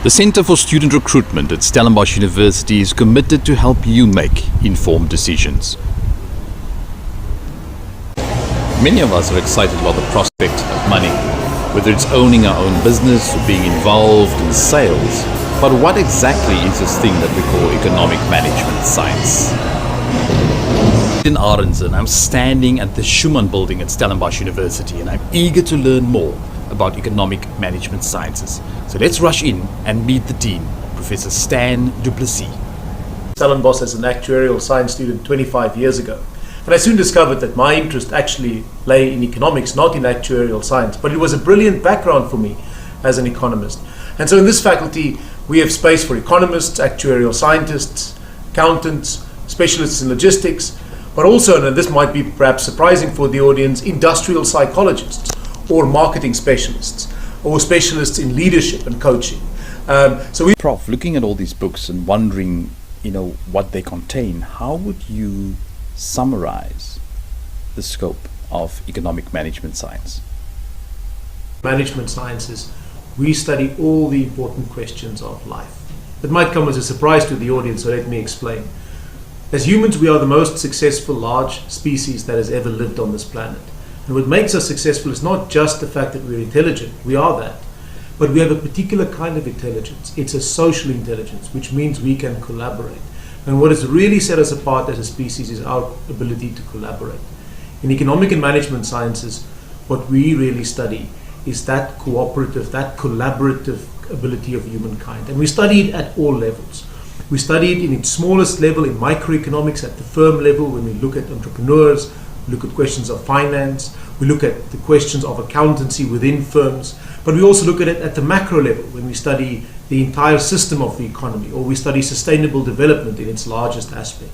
The Center for Student Recruitment at Stellenbosch University is committed to help you make informed decisions. Many of us are excited about the prospect of money, whether it's owning our own business or being involved in sales. But what exactly is this thing that we call economic management science? In Arendse, I'm standing at the Schumann building at Stellenbosch University, and I'm eager to learn more about economic management sciences. So let's rush in and meet the dean, Professor Stan du Plessis. Stellenbosch as an actuarial science student 25 years ago. And I soon discovered that my interest actually lay in economics, not in actuarial science. But it was a brilliant background for me as an economist. And so in this faculty, we have space for economists, actuarial scientists, accountants, specialists in logistics, but also, and this might be perhaps surprising for the audience, industrial psychologists or marketing specialists or specialists in leadership and coaching. Prof, looking at all these books and wondering, what they contain, how would you summarize the scope of economic management science? Management sciences, we study all the important questions of life. It might come as a surprise to the audience, so let me explain. As humans, we are the most successful large species that has ever lived on this planet. And what makes us successful is not just the fact that we're intelligent, we are that, but we have a particular kind of intelligence. It's a social intelligence, which means we can collaborate. And what has really set us apart as a species is our ability to collaborate. In economic and management sciences, what we really study is that cooperative, that collaborative ability of humankind. And we study it at all levels. We study it in its smallest level, in microeconomics, at the firm level, when we look at entrepreneurs, we look at questions of finance, we look at the questions of accountancy within firms, but we also look at it at the macro level, when we study the entire system of the economy, or we study sustainable development in its largest aspect.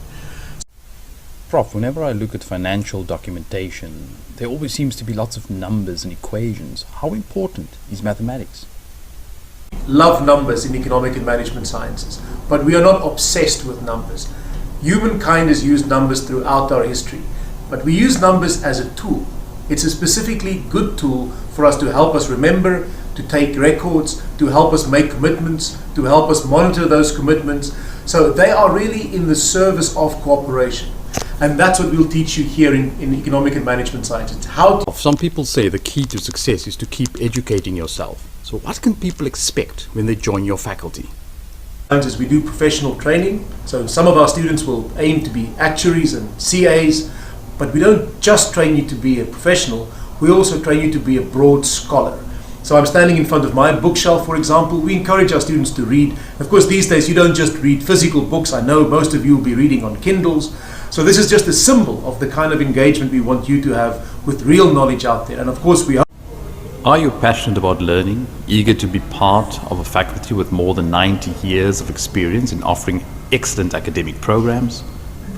Prof, whenever I look at financial documentation, there always seems to be lots of numbers and equations. How important is mathematics? Love numbers in economic and management sciences, but we are not obsessed with numbers. Humankind has used numbers throughout our history, but we use numbers as a tool. It's a specifically good tool for us to help us remember, to take records, to help us make commitments, to help us monitor those commitments. So they are really in the service of cooperation. And that's what we'll teach you here in economic and management sciences. Some people say the key to success is to keep educating yourself. So what can people expect when they join your faculty? As we do professional training, so some of our students will aim to be actuaries and CAs, but we don't just train you to be a professional, we also train you to be a broad scholar. So I'm standing in front of my bookshelf, for example. We encourage our students to read. Of course, these days you don't just read physical books. I know most of you will be reading on Kindles. So this is just a symbol of the kind of engagement we want you to have with real knowledge out there. And of course we are. Are you passionate about learning, eager to be part of a faculty with more than 90 years of experience in offering excellent academic programs?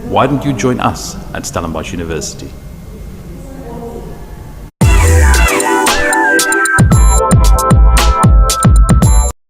Why don't you join us at Stellenbosch University?